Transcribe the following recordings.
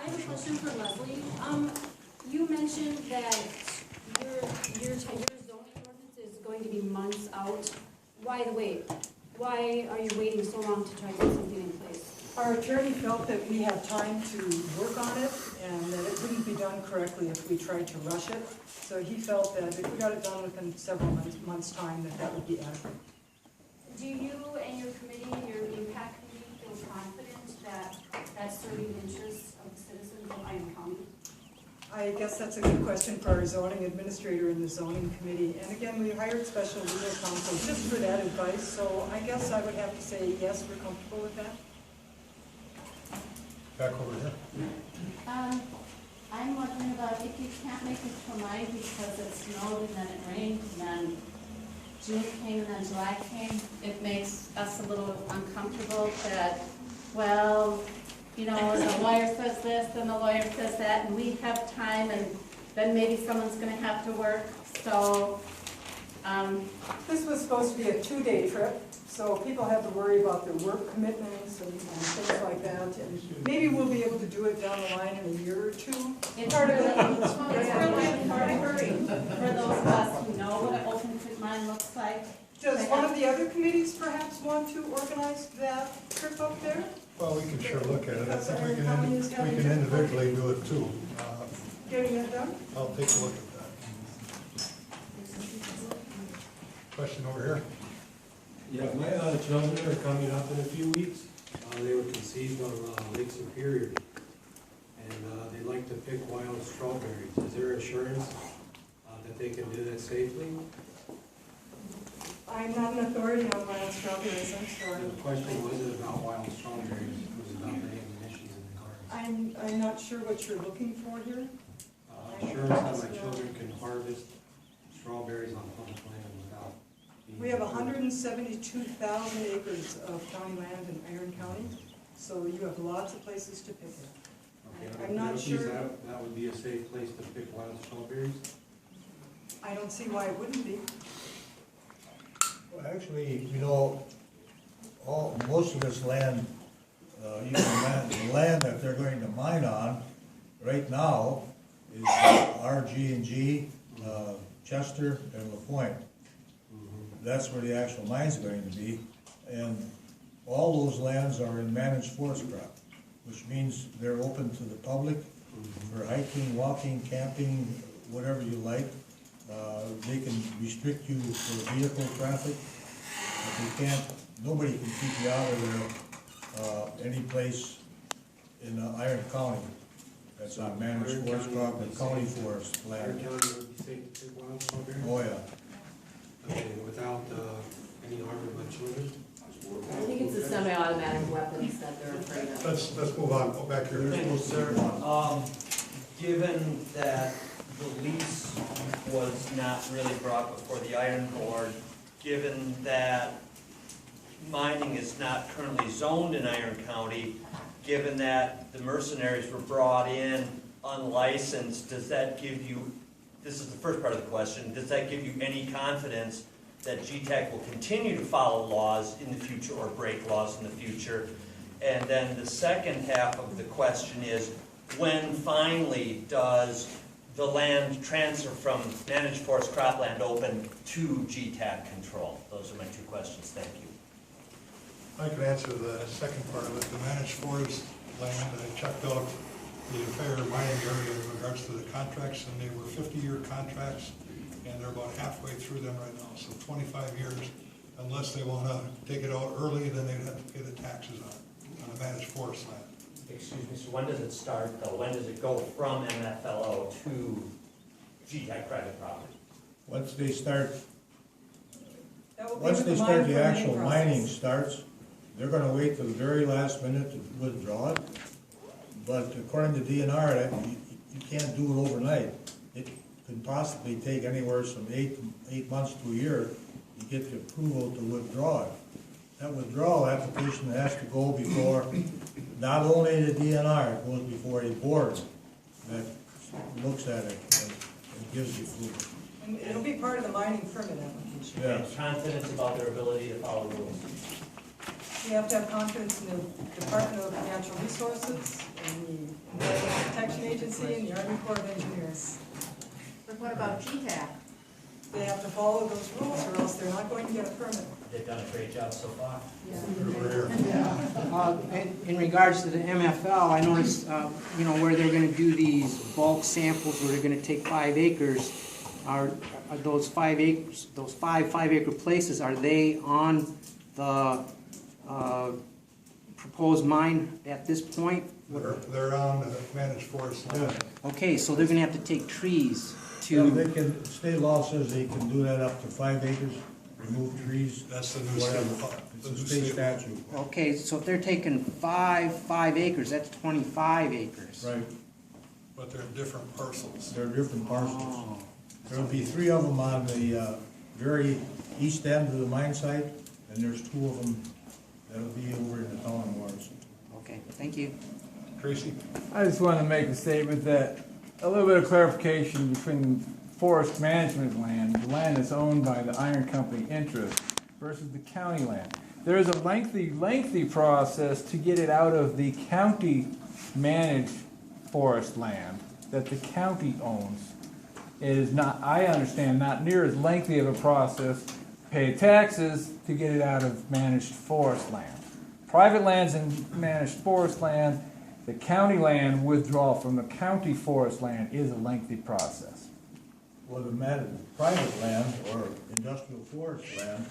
have a question for Leslie. You mentioned that your zoning ordinance is going to be months out. Why the wait? Why are you waiting so long to try to get something in place? Our attorney felt that we had time to work on it and that it wouldn't be done correctly if we tried to rush it. So he felt that if we got it done within several months' time, that would be adequate. Do you and your committee, your impact committee, feel confident that that's serving the interests of the citizens of Iron County? I guess that's a good question for our zoning administrator in the zoning committee. And again, we hired special legal counsel just for that advice. So I guess I would have to say, yes, we're comfortable with that. Back over here. I'm wondering about if you can't make it tonight because it snowed and then it rained and then June came and then July came, it makes us a little uncomfortable that, well, you know, the lawyer says this, then the lawyer says that, and we have time, and then maybe someone's gonna have to work, so, This was supposed to be a 2-day trip, so people have to worry about their work commitments and things like that. And maybe we'll be able to do it down the line in a year or two. it's Part of really, it. it's really hard to hurry for those of us who know what an open pit mine looks like. Does one of the other committees perhaps want to organize that trip up there? Well, we can sure look at it. I think we Because Iron County is can having individually do it too. Getting it done? I'll take a look at that. Question over here. Yeah, my children are coming up in a few weeks. They were conceived on Lake Superior, and they like to pick wild strawberries. Is there assurance that they can do that safely? I'm not an authority on wild strawberries, I'm sorry. The question wasn't about wild strawberries, it was about the emissions in the gardens. I'm not sure what you're looking for here. Assurance that my children can harvest strawberries on public land without being. We have 172,000 acres of county land in Iron County, so you have lots of places to pick it. Okay, I'm not sure. That would be a safe place to pick wild strawberries? I don't see why it wouldn't be. Well, actually, you know, most of this land, even the land that they're going to mine on right now is RG&G, Chester, and LaPointe. That's where the actual mine's going to be. And all those lands are in managed forest crop, which means they're open to the public for hiking, walking, camping, whatever you like. They can restrict you for vehicle traffic, but they can't, nobody can keep you out of there, any place in Iron County. That's on managed forest crop and county forest Iron land. County would be safe to pick wild strawberries? Oh, yeah. Okay, without any harm to my children? I think it's the semi-automatic weapons that they're afraid of. Let's move on. Go back here. Thank you, sir. Given that the lease was not really brought before the Iron Board, given that mining is not currently zoned in Iron County, given that the mercenaries were brought in unlicensed, does that give you, this is the first part of the question, does that give you any confidence that GTAC will continue to follow laws in the future or break laws in the future? And then the second half of the question is, when finally does the land transfer from managed forest cropland open to GTAC control? Those are my two questions. Thank you. I can answer the second part of it. The managed forest land, I checked out the entire mining area in regards to the contracts, and they were 50-year contracts, and they're about halfway through them right now, so 25 years. Unless they want to take it out early, then they'd have to pay the taxes on the managed forest land. Excuse me, so when does it start though? When does it go from MFLO to GTAC private property? Once they start, That will be once with they the start mine the actual permitting mining process. starts, they're gonna wait till the very last minute to withdraw it. But according to DNR, that you can't do it overnight. It could possibly take anywhere from eight months to a year to get the approval to withdraw it. That withdrawal application has to go before not only the DNR, it goes before a board that looks at it and gives the approval. And it'll be part of the mining permit application. Yeah. And confidence about their ability to follow rules? You have to have confidence in the Department of Natural Resources and the Environmental Protection Agency and the Army Corps of Engineers. But what about GTAC? They have to follow those rules or else they're not going to get a permit. They've done a great job so far. In regards to the MFL, I noticed, where they're gonna do these bulk samples, where they're gonna take 5 acres, are those 5 acres, those 5 acre places, are they on the proposed mine at this point? They're on the managed forest land. Okay, so they're gonna have to take trees Yeah, to, they can, state law says they can do that up to 5 acres, remove trees, That's the new whatever. state law. It's a state statute. okay, so if they're taking 5 acres, that's 25 acres. Right, But they're different parcels. they're different parcels. Oh, There'll be 3 of them on the very east end of the mine site, and there's 2 of them that'll be over in the town of Morris. okay, thank you. Tracy? I just want to make a statement that a little bit of clarification between forest management land, the land that's owned by the iron company interest, versus the county land. There is a lengthy process to get it out of the county managed forest land that the county owns. It is not, I understand, not near as lengthy of a process to pay taxes to get it out of managed forest land. Private lands and managed forest land, the county land withdrawal from the county forest land is a lengthy process. Well, the private land or industrial forest land,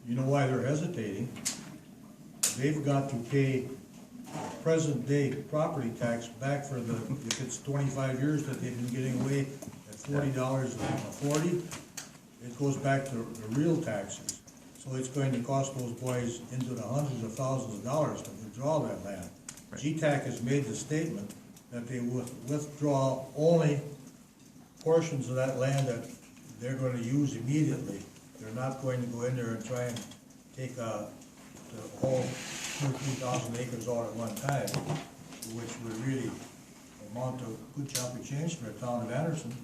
you know why they're hesitating? They've got to pay present day property tax back for the, if it's 25 years that they've been getting away at $40 it goes back to the real taxes. So it's going to cost those boys into the hundreds of thousands of dollars to withdraw that land. GTAC has made the statement that they will withdraw only portions of that land that they're gonna use immediately. They're not going to go in there and try and take the whole 2,000 acres all at one time, which would really amount to a good chunk of change for the town of Anderson.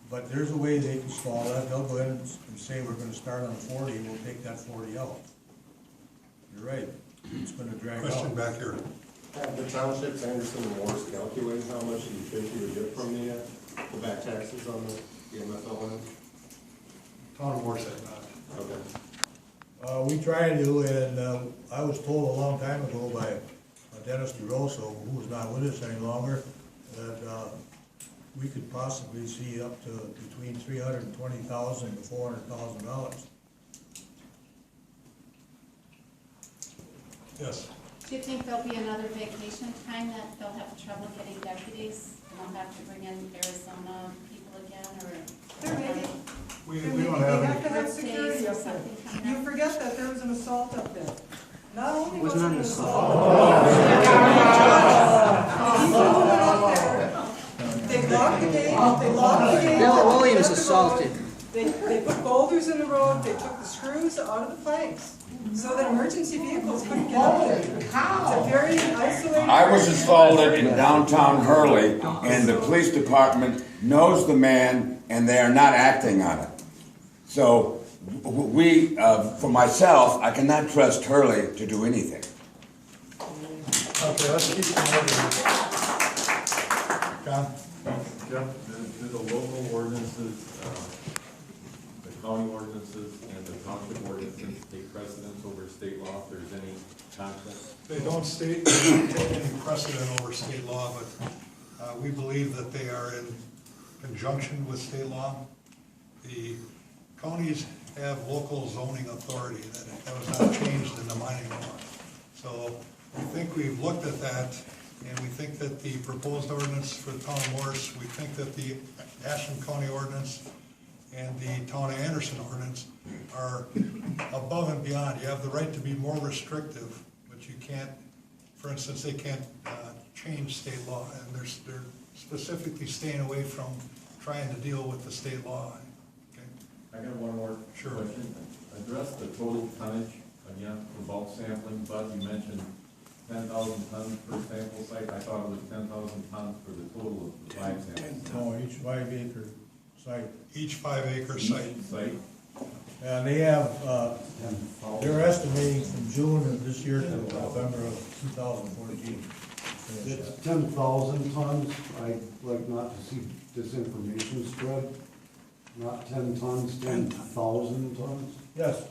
But there's a way they can stall that. They'll go in and say, we're gonna start on 40, and we'll take that 40 out. You're right, it's gonna drag out. Question back here. Have the townships, Anderson and Morris, calculated how much you think you would get from the back taxes on the MFL land? Town of Morris had not. Okay. We try to, and I was told a long time ago by Dennis DeRosso, who is not with us any longer, that we could possibly see up to between $320,000 and $400,000. Yes. Do you think there'll be another vacation time that they'll have trouble getting deputies? And they'll have to bring in Arizona people again, or? They're ready. We They don't have have to any, have security up there. Something coming You up? forget that there was an assault up there. Not only was Was it not an an assault. assault. People went up there, they locked the gate, Bill Williams assaulted. They put boulders in the road, they took the screws out of the planks, so that emergency vehicles couldn't get up there. It's a very isolated. I was assaulted in downtown Hurley, and the police department knows the man, and they are not acting on it. So we, for myself, I cannot trust Hurley to do anything. okay, let's keep moving. John? Jeff, do the local ordinances, the county ordinances and the township ordinances take precedence over state law if there's any conflict? They don't take any precedent over state law, but we believe that they are in conjunction with state law. The counties have local zoning authority that was not changed in the mining law. So we think we've looked at that, and we think that the proposed ordinance for the town of Morris, we think that the Ashland County ordinance and the town of Anderson ordinance are above and beyond. You have the right to be more restrictive, but you can't, for instance, they can't change state law, and they're specifically staying away from trying to deal with the state law. Okay? I got one more Sure. question. Address the total tonnage, again, for bulk sampling, but you mentioned 10,000 tons per sample site. I thought it was 10,000 tons for the total of the 5 samples. No, each 5 acre site. Each 5 acre site. Each site? And they have, they're estimating from June of this year to November of 2014. finish It's that. 10,000 tons. I'd like not to see disinformation spread. Not 10 tons, 10,000 tons. Yes,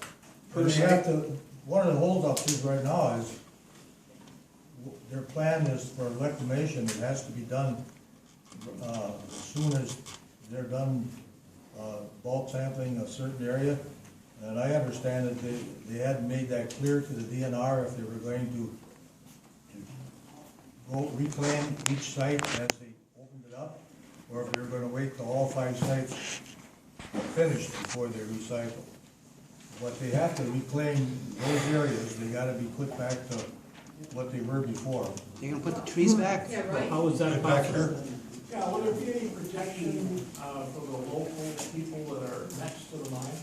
but we have to, one of the holdups is right now is, their plan is for reclamation, it has to be done, as soon as they're done, bulk sampling a certain area. And I understand that they hadn't made that clear to the DNR if they were going to go reclaim each site as they opened it up, or if they were gonna wait till all 5 sites are finished before they recycle. But they have to reclaim those areas, they gotta be put back to what they were before. You're gonna put the trees back? Yeah, right. How is that Back possible? here. Yeah, will there be any protection for the local people that are next to the mine?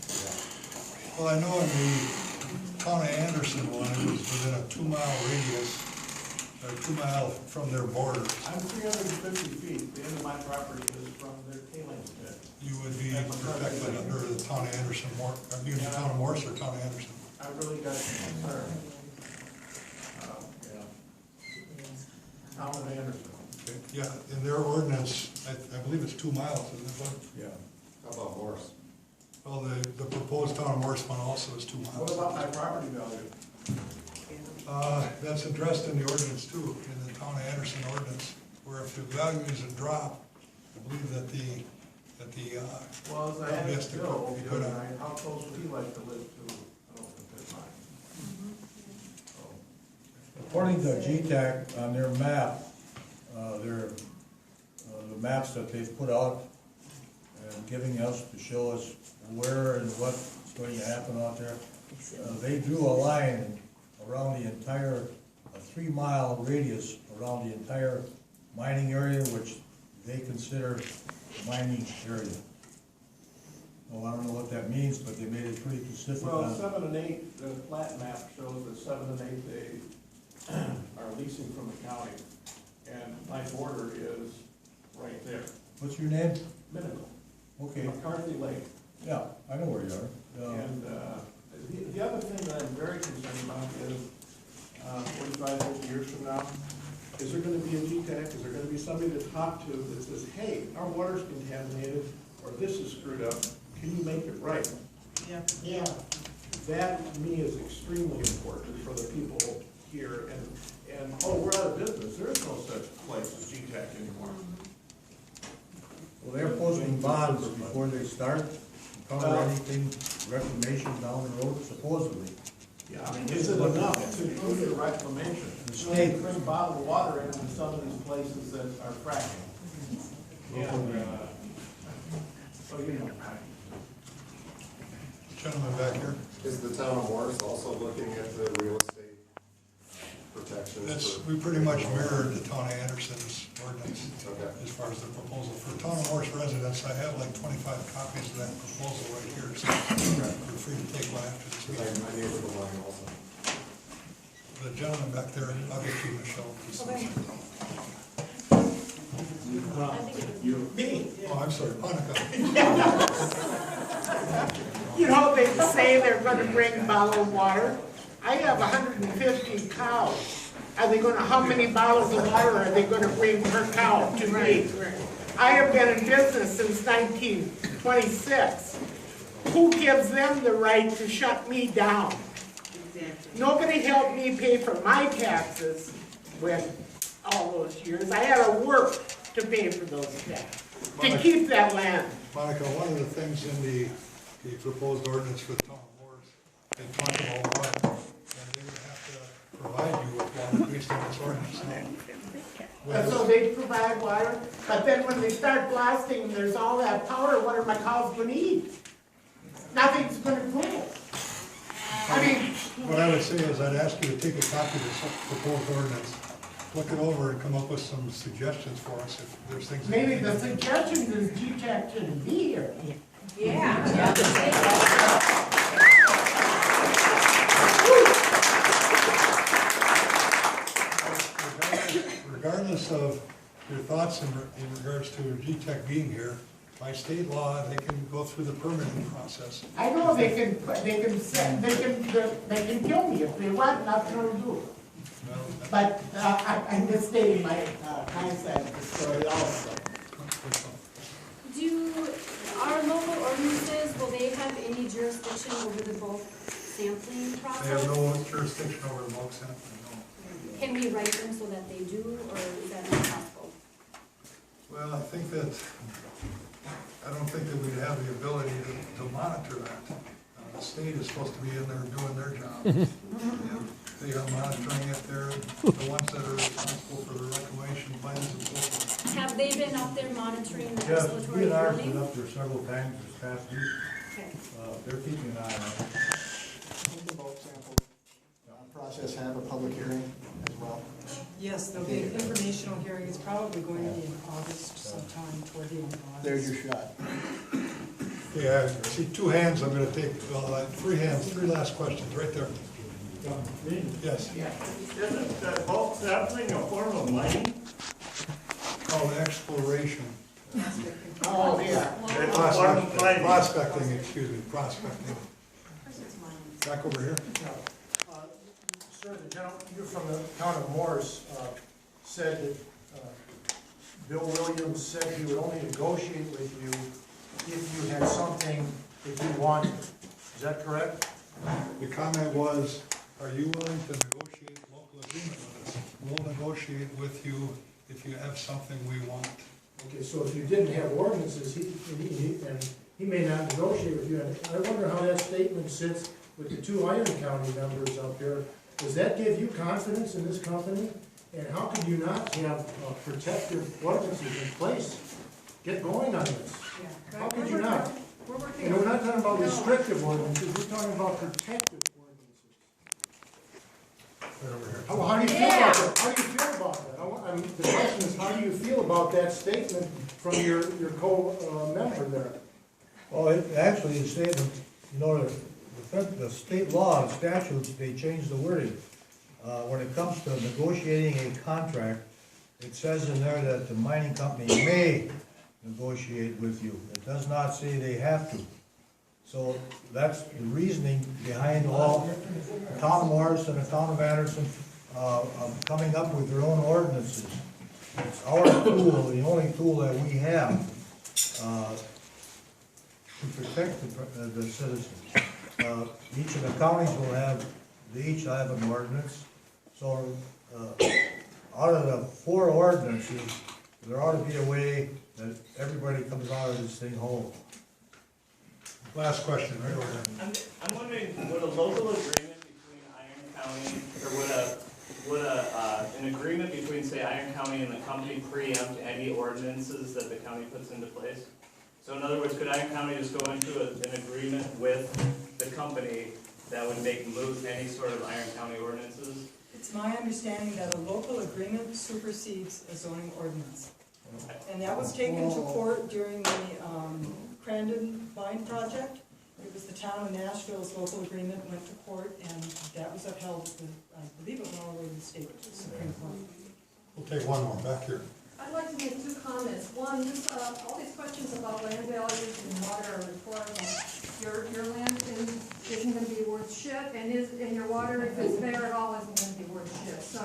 Well, I know in the town of Anderson one, it was within a 2-mile radius, or 2 mile from their border. I'm 350 feet, the end of my property is from their tailings pit. You would be protected under the town of Anderson, the town of Morris or town of Anderson. I really got concerned. Town of Anderson. Okay. Yeah, in their ordinance, I believe it's 2 miles, isn't it, Bud? Yeah. How about Morris? Well, the proposed town of Morris one also is 2 miles. What about my property value? That's addressed in the ordinance too, in the town of Anderson ordinance, where if the value is a drop, I believe that the Well, as I Yes, asked they Bill could- the they other could, night, how close would he like to live to an open pit mine? According to GTAC, on their map, the maps that they've put out and giving us to show us where and what's going to happen out there, they drew a line around the entire, a 3-mile radius around the entire mining area, which they consider mining area. Well, I don't know what that means, but they made it pretty specific. Well, 7 and 8, the plat map shows that 7 and 8, they are leasing from the county. And my border is right there, What's your name? Minimal, Okay, McCarthy Lake. yeah, I know where you are. And the other thing that I'm very concerned about is 45, 50 years from now, is there gonna be a GTAC, is there gonna be somebody to talk to that says, hey, our water's contaminated, or this is screwed up, can you make it right? Yeah. That, to me, is extremely important for the people here, and oh, we're out of business, there is no such place as GTAC anymore. Well, they're posting bonds before they start, to cover anything, reclamation down the road, supposedly. Yeah, I mean, is it enough to include the reclamation? The So state- they bring bottled water into some of these places that are fracking. And, so you know. Gentleman back here. Is the town of Morris also looking at the real estate protections? That's, we pretty much mirrored the town of Anderson's ordinance Okay. as far as the proposal. For town of Morris residents, I have like 25 copies of that proposal right here, so you're free to take one after this meeting. My neighbor will line also. The gentleman back there, I'll get you, Michelle. Me. Oh, I'm sorry, Monica. You know, they say they're gonna bring bottled water. I have 150 cows. Are they gonna, how many bottles of water are they gonna bring per cow to me? I have been in business since 1926. Who gives them the right to shut me down? Nobody helped me pay for my taxes when all those years. I had to work to pay for those taxes, to keep that land. Monica, one of the things in the proposed ordinance for the town of Morris, they talk about water, and they would have to provide you with water based on this ordinance. And so they provide water, but then when they start blasting and there's all that powder, what are my cows gonna eat? Nothing's gonna grow. I mean, What I would say is I'd ask you to take a copy of this proposed ordinance, look it over and come up with some suggestions for us if there's things. that maybe you the think- suggestion is GTAC shouldn't be here. Yeah. Regardless of your thoughts in regards to GTEC being here, by state law, they can go through the permitting process. I know they can kill me if they want, nothing to do. But I'm just stating my side of the story also. Our local ordinances, will they have any jurisdiction over the bulk sampling They process? have no jurisdiction over the bulk sampling, no. Can we write them so that they do, or is that not possible? Well, I think that, I don't think that we'd have the ability to monitor that. The state is supposed to be in there doing their job. And they are monitoring it, they're the ones that are responsible for the reclamation plans and so forth. Have they been up there monitoring the Yeah, regulatory we and ours been drilling? up there several times this past week. Okay. They're keeping an eye on it. Will the bulk sample process have a public hearing as well? Yes, there'll be an informational hearing, it's probably going to be in August sometime, toward the end of August. There's your shot. Yeah, I see two hands, I'm gonna take, three hands, three last questions, right there. Yes. Isn't bulk sampling a form of mining? Called exploration. Oh, yeah. Prospecting, excuse me, prospecting. Back over here. Sir, the gentleman, you're from the town of Morris, said that Bill Williams said he would only negotiate with you if you had something that you wanted. Is that correct? The comment was, are you willing to negotiate local agreement with us? We'll negotiate with you if you have something we want. Okay, so if you didn't have ordinances, he may not negotiate with you. And I wonder how that statement sits with the two Iron County members up here. Does that give you confidence in this company? And how could you not have protective ordinances in place? Get going on this. How could you not? And we're not talking about restrictive ordinances, we're talking about protective ordinances. Right over here. How do you feel about that? How do you feel about that? The question is, how do you feel about that statement from your co-member there? Well, it actually, the statement, you know, the state law, the statutes, they changed the wording. When it comes to negotiating a contract, it says in there that the mining company may negotiate with you. It does not say they have to. So that's the reasoning behind all the town of Morris and the town of Anderson coming up with their own ordinances. It's our tool, the only tool that we have to protect the citizens. Each of the counties will have, they each have an ordinance. So out of the 4 ordinances, there ought to be a way that everybody comes out of this thing whole. Last question, right over there. I'm wondering, would a local agreement between Iron County, or would an agreement between, say, Iron County and the company preempt any ordinances that the county puts into place? So in other words, could Iron County just go into an agreement with the company that would make moot any sort of Iron County ordinances? It's my understanding that a local agreement supersedes a zoning ordinance. And that was taken to court during the Crandon Line project. It was the town of Nashville's local agreement went to court, and that was upheld, I believe it went all the way to the state Supreme Court. We'll take one more, back here. I'd like to make 2 comments. One, this, all these questions about land values and water are rhetorical. Your land isn't going to be worth shit, and your water, if it's there at all, isn't going to be worth shit. So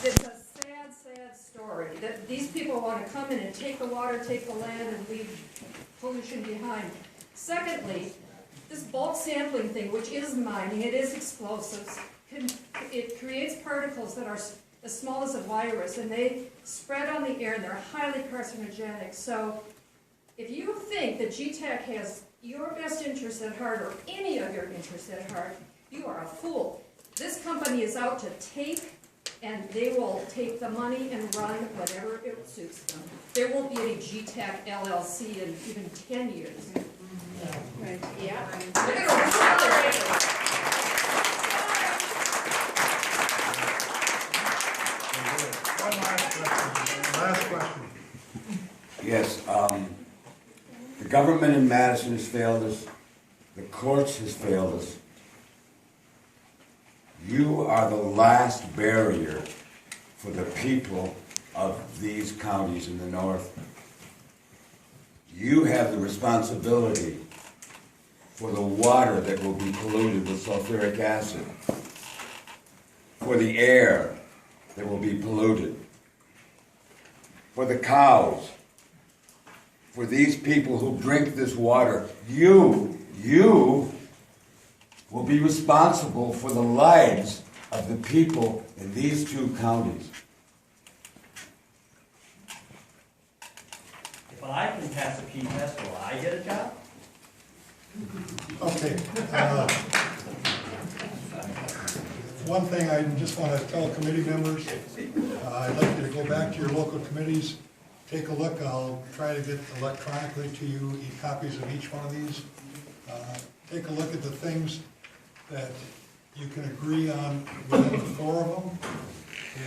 it's a sad, sad story that these people want to come in and take the water, take the land, and leave pollution behind. Secondly, this bulk sampling thing, which is mining, it is explosives. It creates particles that are as small as a virus, and they spread on the air, and they're highly carcinogenic. So if you think that GTEC has your best interest at heart, or any of your interests at heart, you are a fool. This company is out to take, and they will take the money and run whatever it suits them. There won't be any GTEC LLC in even 10 years. Right. Yeah. Last question. Yes, the government in Madison has failed us. The courts has failed us. You are the last barrier for the people of these counties in the north. You have the responsibility for the water that will be polluted with sulfuric acid. for the air that will be polluted, for the cows, for these people who drink this water. You will be responsible for the lives of the people in these two counties. If I can pass a key test, will I get a job? Okay. One thing I just want to tell committee members, I'd like you to go back to your local committees, take a look. I'll try to get electronically to you copies of each one of these. Take a look at the things that you can agree on within the 4 of them.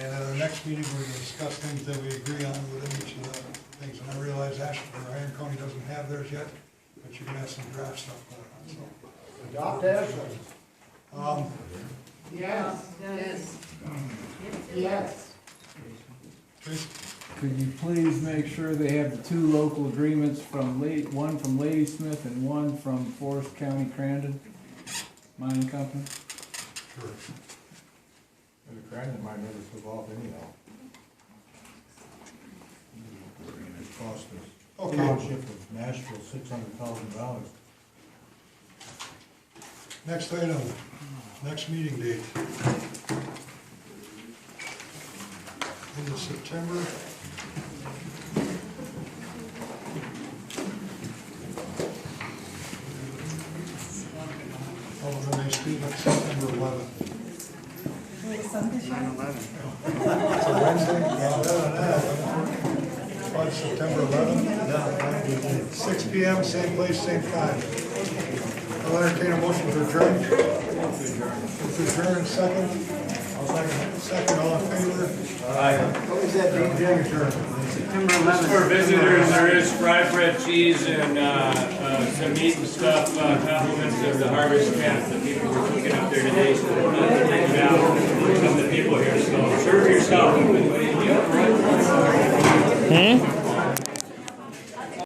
And at our next meeting, we're going to discuss things that we agree on within each of the things. And I realize Ashland or Iron County doesn't have theirs yet, but you're going to have some draft stuff going on. So Adopt Ashland. Yes. Yes. Yes. Could you please make sure they have the 2 local agreements from one from Ladysmith and one from Forest County Crandon Mining Company? Sure. And the Crandon might never slip off anyhow. It cost us, township of Nashville, $600,000. Next item, next meeting date. End of September. Oh, when they speak on September 11th. 9/11. It's a Wednesday? On September 11th? 6 p.m., same place, same time. I'll entertain a motion to adjourn. To adjourn, second. Second, all in favor? What was that date, Jim? Adjourn. September 11th. For visitors, there is fried bread, cheese, and some meat and stuff, compliments of the harvest camp that people were cooking up there today, so they're not taking it out from the people here, so serve yourself.